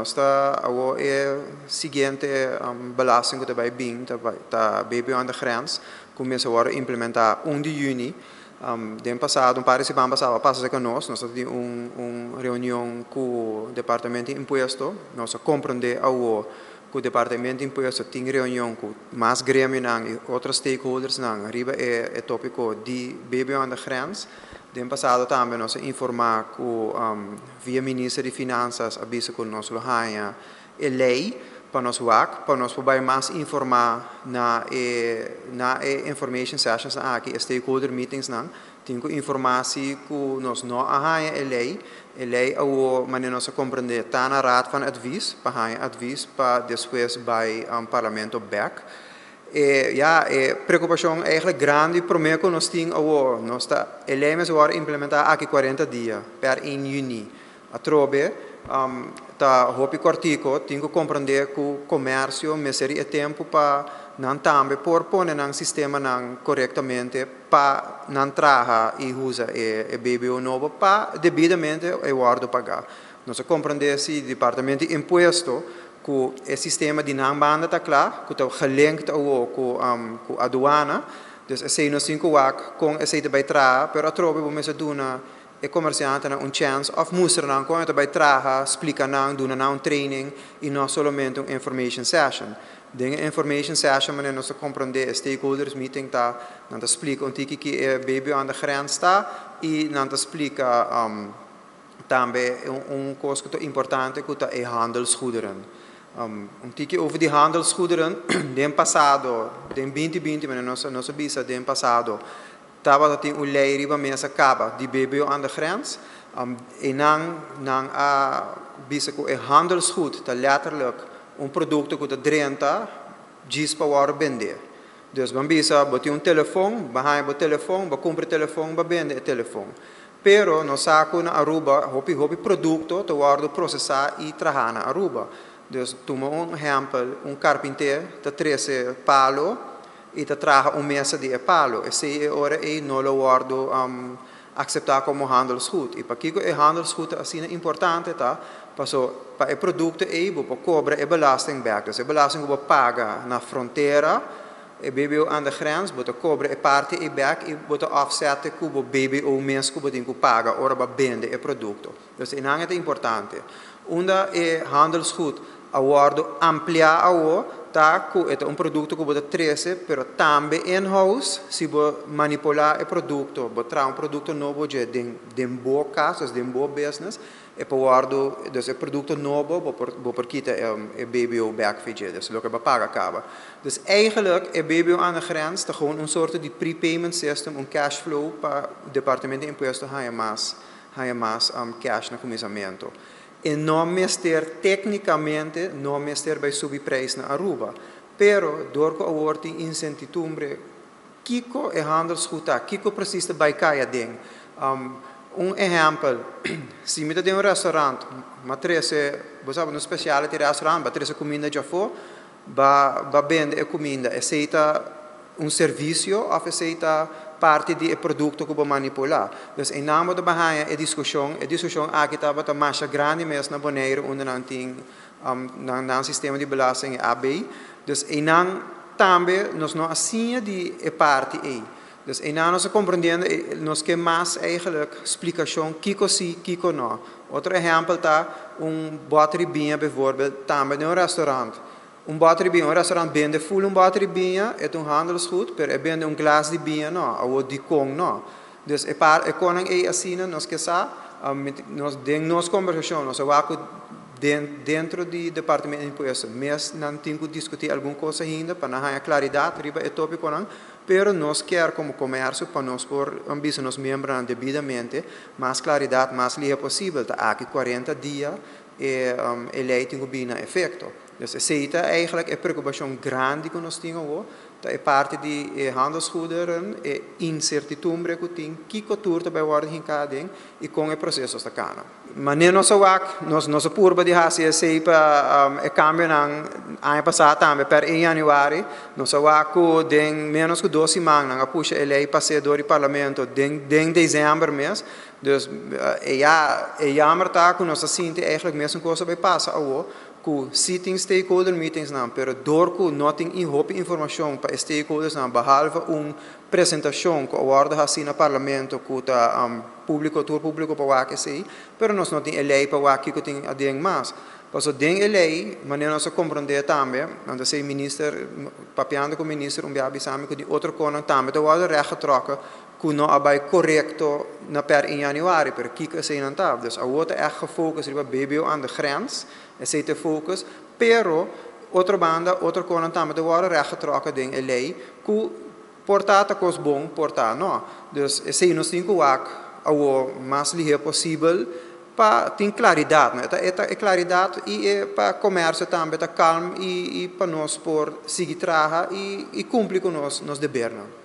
Esta é a seguinte belasting que vai vir, está bem aan de grens, começa a implementar 1 de junho. Den passado, participante passava, passa com nós tivemos uma reunião com o Departamento de Imposto, nós compreendemos que o Departamento de Imposto tem reunião com mais grêmio e outros stakeholders, arriba é o tópico de bem aan de grens. Den passado também nós informar com via Ministro de Finanças, avisa que nós ganha a lei para nós poder mais informar na information sessions aqui, stakeholder meetings tem informação que nós não ganha a lei mas nós compreender tá na raad van advies para advies para depois vai parlamento back. Preocupação é grande para mim que nós temos nós está elementos agora implementar aqui 40 dias per 1 junho. A trobe tá hopi cortico, tenho que compreender que o comércio me seria tempo para não também por pôr no sistema corretamente para não trazer e usar e BBO novo para devidamente e guardo pagar. Nós compreender se o Departamento de Imposto que o sistema de não-banda está claro, que está gelinkt com a aduana, dus se nós temos com esse vai trazer, pero a trobe vamos a dar e comerciante uma chance of mostrar não como vai trazer, explicar não, dar training e não somente uma information session. Den information session mas nós compreender stakeholders meeting tá, não explica que é baby aan de grens está e não explica também coisa que é importante que é handelsgoederen. Tiki over die handelsgoederen, den passado, den 2020, maar nossa bisa, den passado, estava tem o lei riba mesa acaba de BBO aan de grens, e nang a bisa que é handelsgoed, tá letterlijk produto que tá 30 dias para worden vender. Dus van bisa, bote telefone, bahai bo telefone, ba compra telefone, ba vende o telefone. Pero no saco na Aruba, hopi produto, te worden processar e trabalhar na Aruba. Dus toma exemplo, carpinteiro está 13 palo e está traga mesa de palo. E se ora não lo guardo aceitar como handelsgoed. E para que é handelsgoed assim é importante, tá? Para o produto você cobra a belasting back. Dus a belasting você paga na fronteira, e BBO aan de grens, você cobra a parte e back e você offset que o BBO mês que você tem que pagar ora para vender o produto. Dus isso é importante. Onda é handelsgoed aguardo ampliar tá que é produto que você 13, pero também in-house se você manipular o produto, você traz produto novo de boa casa, de boa business, e para guardo esse produto novo, você quita o BBO back feature, dus lo que você paga acaba. Dus eigenlijk é BBO aan de grens, tá gewoon soort de prepayment system, cash flow para o departamento de imposto ganha mais cash no comissamento. E não mestre tecnicamente, não mestre vai subir preço na Aruba. Pero, door que a tem incertidumbre, kiko é handelsgoed, kiko precisa vai cair ding. Exemplo, se me tem restaurante, matrese, você sabe, no speciality restaurant, matrese comida já for, ba vende a comida, aceita serviço, ou aceita parte do produto que você manipular. Dus em nome da Bahia a discussão aqui estava mais grande mesmo na Bonaire, onde não tem sistema de belasting AB. Dus em nome também nós não assim de parte aí. Dus em nome nós compreendendo nós que mais eigenlijk explicação kiko sim, kiko não. Outro exemplo tá battery binha, bijvoorbeeld, também em restaurante. Battery binha, restaurante vende full battery binha, é handelsgoed, pero vende glas de binha não, ou de kong não. Dus é koning é assim, nós que sa, nós den nos conversação, nós vamos dentro do departamento de imposto, mas não temos que discutir alguma coisa ainda para não ter claridade riba é tópico não, pero nós quer como comércio para nós por ambício nos membros devidamente mais claridade, mais livre possível, tá aqui 40 dias e lei tem que vir a efeito. Dus essa é eigenlijk a preocupação grande que nós temos, é parte de handelsgoederen, é incertidumbre que tem, que cultura vai worden hinkading e com o processo está cana. Mas nem nossa nossa curva de raça é para o câmbio ano passado também per 1 januário, nossa wak tem menos que 2 semanas, a puxa a lei passei do parlamento, em dezembro mês, Dus jammer tá que nós assim eigenlijk mesmo coisa vai passar ao que sitting stakeholder meetings não, pero door que não tem informação para stakeholders não, behalve apresentação que a ordem assim no parlamento que tá público para o que sei, pero nós não tem lei para o que tem a ding mais. Passo ding lei, maneira nós compreender também, anda sei minister, papiando com minister biabi sami que de outro conan também, da ordem recht getrokken que não abai correcto na per in januari, per kika sei não tá. Dus a outra echt gefocust riba BBO aan de grens, e sei te focus, pero outra banda, outra conan também da ordem recht getrokken ding lei, que portata cos bom, portar não. Dus sei nos tem que o mais ligeiro possível para ter claridade, né? É claridade e para comércio também, tá calmo e para nós por seguir trabalhar e cumprir com nós dever, né?